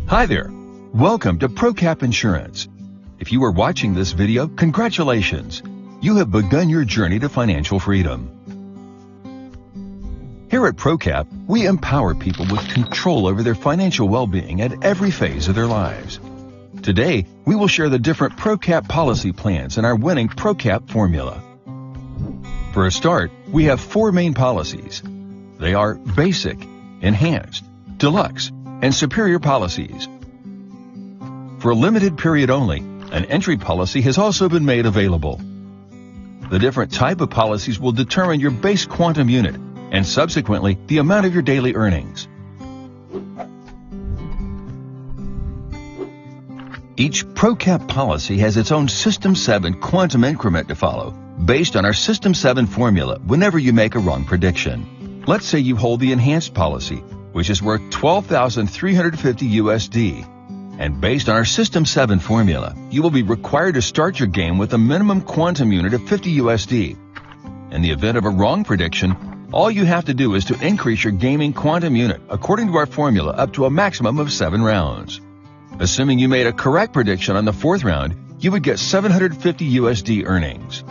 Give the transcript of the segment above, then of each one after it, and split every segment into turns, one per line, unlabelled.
Hi there. Welcome to Procap Insurance. If you are watching this video, congratulations. You have begun your journey to financial freedom. Here at Procap, we empower people with control over their financial well-being at every phase of their lives. Today, we will share the different Procap policy plans and our winning Procap formula. For a start, we have 4 main policies. They are Basic, Enhanced, Deluxe, and Superior policies. For a limited period only, an entry policy has also been made available. The different type of policies will determine your base quantum unit and subsequently the amount of your daily earnings. Each Procap policy has its own System 7 quantum increment to follow, based on our System 7 formula whenever you make a wrong prediction. Let's say you hold the Enhanced policy, which is worth $12,350 USD. And based on our System 7 formula, you will be required to start your game with a minimum quantum unit of 50 USD. In the event of a wrong prediction, all you have to do is to increase your gaming quantum unit according to our formula up to a maximum of 7 rounds. Assuming you made a correct prediction on the 4th round, you would get 750 USD earnings.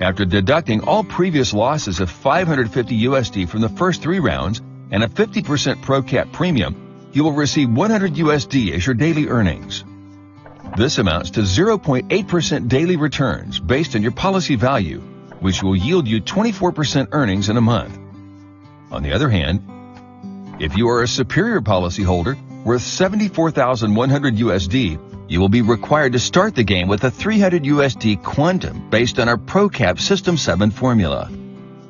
After deducting all previous losses of 550 USD from the first 3 rounds and a 50% Procap premium, you will receive 100 USD as your daily earnings. This amounts to 0.8% daily returns based on your policy value, which will yield you 24% earnings in a month. On the other hand, if you are a superior policyholder worth 74,100 USD, you will be required to start the game with a 300 USD quantum based on our Procap System 7 formula.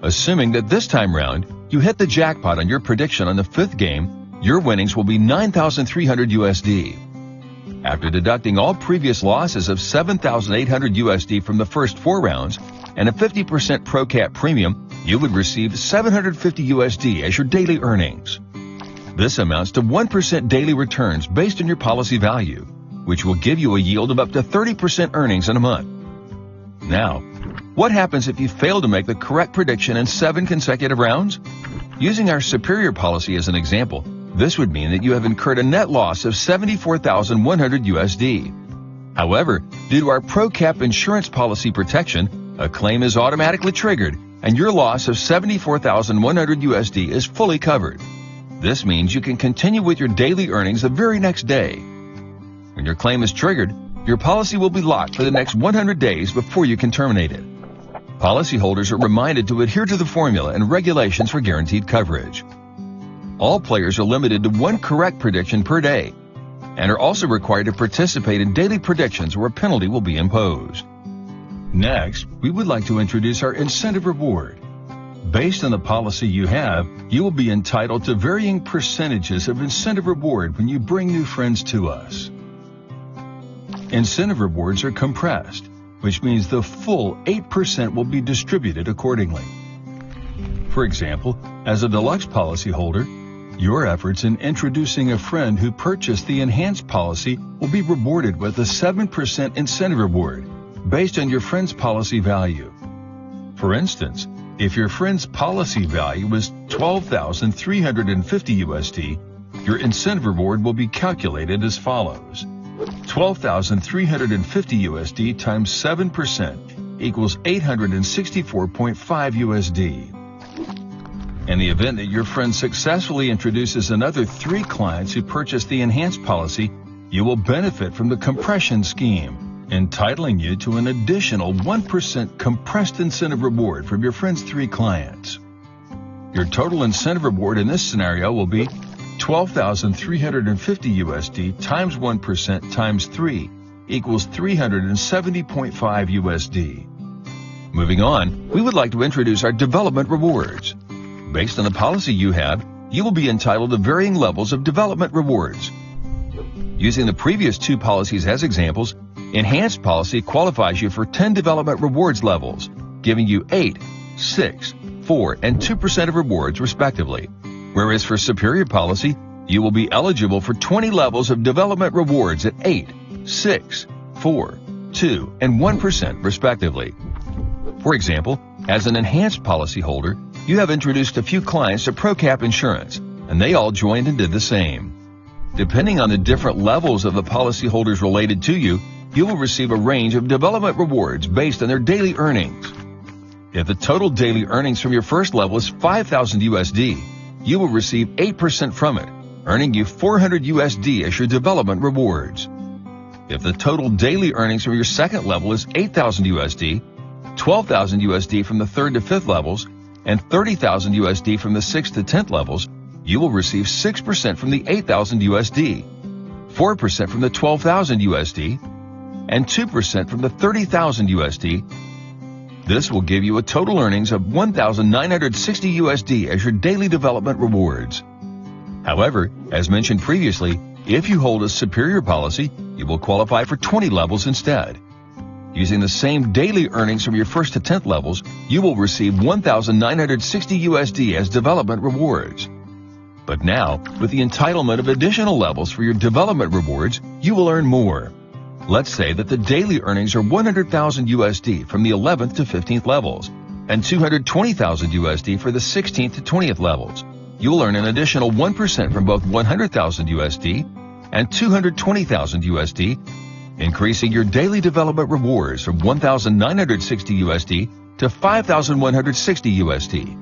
Assuming that this time round, you hit the jackpot on your prediction on the 5th game, your winnings will be 9,300 USD. After deducting all previous losses of 7,800 USD from the first 4 rounds and a 50% Procap premium, you would receive 750 USD as your daily earnings. This amounts to 1% daily returns based on your policy value, which will give you a yield of up to 30% earnings in a month. Now, what happens if you fail to make the correct prediction in 7 consecutive rounds? Using our superior policy as an example, this would mean that you have incurred a net loss of 74,100 USD. However, due to our Procap insurance policy protection, a claim is automatically triggered and your loss of 74,100 USD is fully covered. This means you can continue with your daily earnings the very next day. When your claim is triggered, your policy will be locked for the next 100 days before you can terminate it. Policyholders are reminded to adhere to the formula and regulations for guaranteed coverage. All players are limited to 1 correct prediction per day and are also required to participate in daily predictions where a penalty will be imposed. Next, we would like to introduce our incentive reward. Based on the policy you have, you will be entitled to varying percentages of incentive reward when you bring new friends to us. Incentive rewards are compressed, which means the full 8% will be distributed accordingly. For example, as a deluxe policyholder, your efforts in introducing a friend who purchased the enhanced policy will be rewarded with a 7% incentive reward based on your friend's policy value. For instance, if your friend's policy value was 12,350 USD, your incentive reward will be calculated as follows. 12,350 USD times 7% equals 864.5 USD. In the event that your friend successfully introduces another 3 clients who purchase the enhanced policy, you will benefit from the compression scheme, entitling you to an additional 1% compressed incentive reward from your friend's 3 clients. Your total incentive reward in this scenario will be 12,350 USD times 1% times 3 equals 370.5 USD. Moving on, we would like to introduce our development rewards. Based on the policy you have, you will be entitled to varying levels of development rewards. Using the previous 2 policies as examples, Enhanced policy qualifies you for 10 development rewards levels, giving you 8, 6, 4, and 2% of rewards respectively. Whereas for Superior policy, you will be eligible for 20 levels of development rewards at 8, 6, 4, 2, and 1% respectively. For example, as an Enhanced policyholder, you have introduced a few clients to Procap Insurance, and they all joined and did the same. Depending on the different levels of the policyholders related to you, you will receive a range of development rewards based on their daily earnings. If the total daily earnings from your first level is 5,000 USD, you will receive 8% from it, earning you 400 USD as your development rewards. If the total daily earnings from your second level is 8,000 USD, 12,000 USD from the third to fifth levels, and 30,000 USD from the sixth to 10th levels, you will receive 6% from the 8,000 USD, 4% from the 12,000 USD, and 2% from the 30,000 USD. This will give you a total earnings of 1,960 USD as your daily development rewards. However, as mentioned previously, if you hold a superior policy, you will qualify for 20 levels instead. Using the same daily earnings from your first to 10th levels, you will receive 1,960 USD as development rewards. But now, with the entitlement of additional levels for your development rewards, you will earn more. Let's say that the daily earnings are 100,000 USD from the 11th to 15th levels, and 220,000 USD for the 16th to 20th levels. You will earn an additional 1% from both 100,000 USD and 220,000 USD, increasing your daily development rewards from 1,960 USD to 5,160 USD.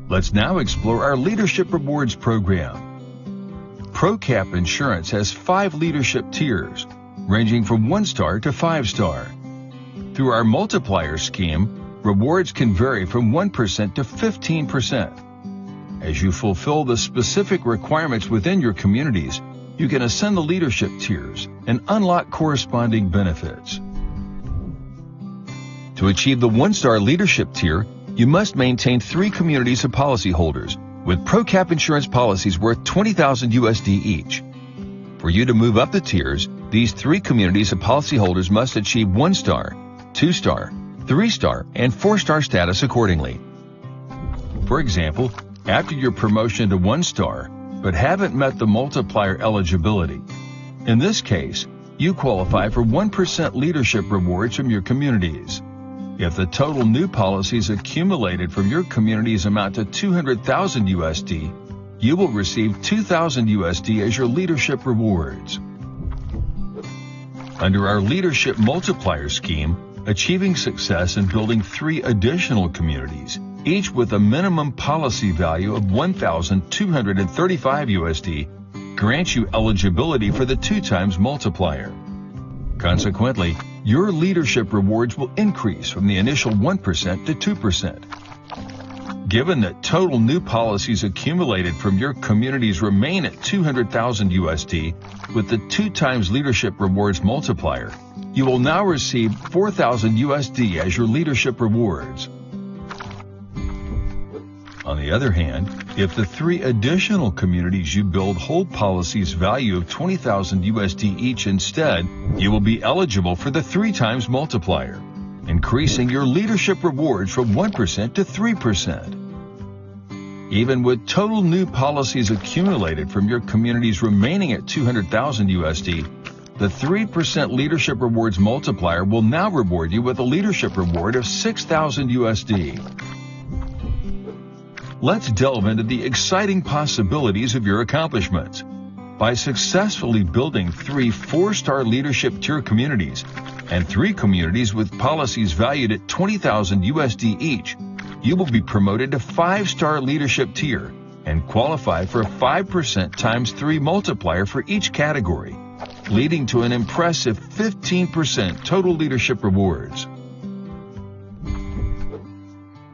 Let's now explore our Leadership Rewards program. Procap Insurance has 5 leadership tiers, ranging from 1-star to 5-star. Through our multiplier scheme, rewards can vary from 1% to 15%. As you fulfill the specific requirements within your communities, you can ascend the leadership tiers and unlock corresponding benefits. To achieve the 1-star leadership tier, you must maintain 3 communities of policyholders with Procap Insurance policies worth 20,000 USD each. For you to move up the tiers, these 3 communities of policyholders must achieve 1-star, 2-star, 3-star, and 4-star status accordingly. For example, after your promotion to 1-star, but haven't met the multiplier eligibility, in this case, you qualify for 1% leadership rewards from your communities. If the total new policies accumulated from your communities amount to 200,000 USD, you will receive 2,000 USD as your leadership rewards. Under our Leadership Multiplier Scheme, achieving success in building 3 additional communities, each with a minimum policy value of 1,235 USD, grants you eligibility for the 2 times multiplier. Consequently, your leadership rewards will increase from the initial 1% to 2%. Given that total new policies accumulated from your communities remain at 200,000 USD, with the 2 times leadership rewards multiplier, you will now receive 4,000 USD as your leadership rewards. On the other hand, if the 3 additional communities you build hold policies value of 20,000 USD each instead, you will be eligible for the 3 times multiplier, increasing your leadership rewards from 1% to 3%. Even with total new policies accumulated from your communities remaining at 200,000 USD, the 3% leadership rewards multiplier will now reward you with a leadership reward of 6,000 USD. Let's delve into the exciting possibilities of your accomplishments. By successfully building 3 4-star leadership tier communities and 3 communities with policies valued at 20,000 USD each, you will be promoted to 5-star leadership tier and qualify for a 5% times 3 multiplier for each category, leading to an impressive 15% total leadership rewards.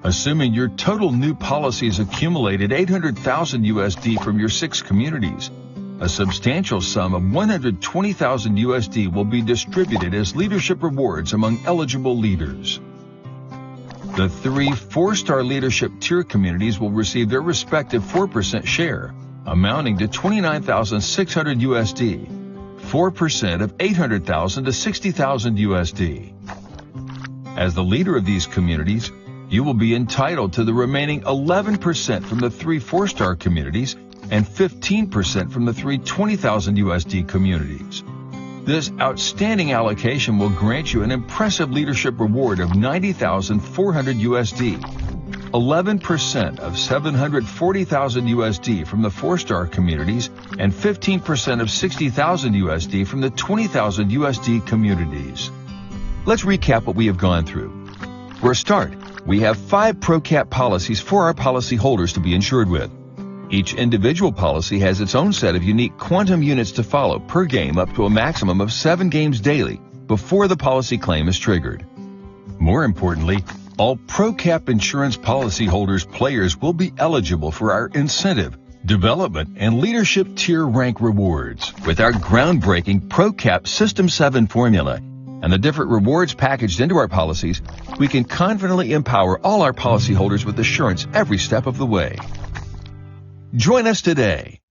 Assuming your total new policies accumulated 800,000 USD from your 6 communities, a substantial sum of 120,000 USD will be distributed as leadership rewards among eligible leaders. The 3 4-star leadership tier communities will receive their respective 4% share, amounting to 29,600 USD, 4% of 800,000 to 60,000 USD. As the leader of these communities, you will be entitled to the remaining 11% from the 3 4-star communities and 15% from the 3 20,000 USD communities. This outstanding allocation will grant you an impressive leadership reward of 90,400 USD, 11% of 740,000 USD from the 4-star communities, and 15% of 60,000 USD from the 20,000 USD communities. Let's recap what we have gone through. For a start, we have 5 Procap policies for our policyholders to be insured with. Each individual policy has its own set of unique quantum units to follow per game up to a maximum of 7 games daily before the policy claim is triggered. More importantly, all Procap insurance policyholders players will be eligible for our incentive, development, and leadership tier rank rewards. With our groundbreaking Procap System 7 formula and the different rewards packaged into our policies, we can confidently empower all our policyholders with assurance every step of the way. Join us today.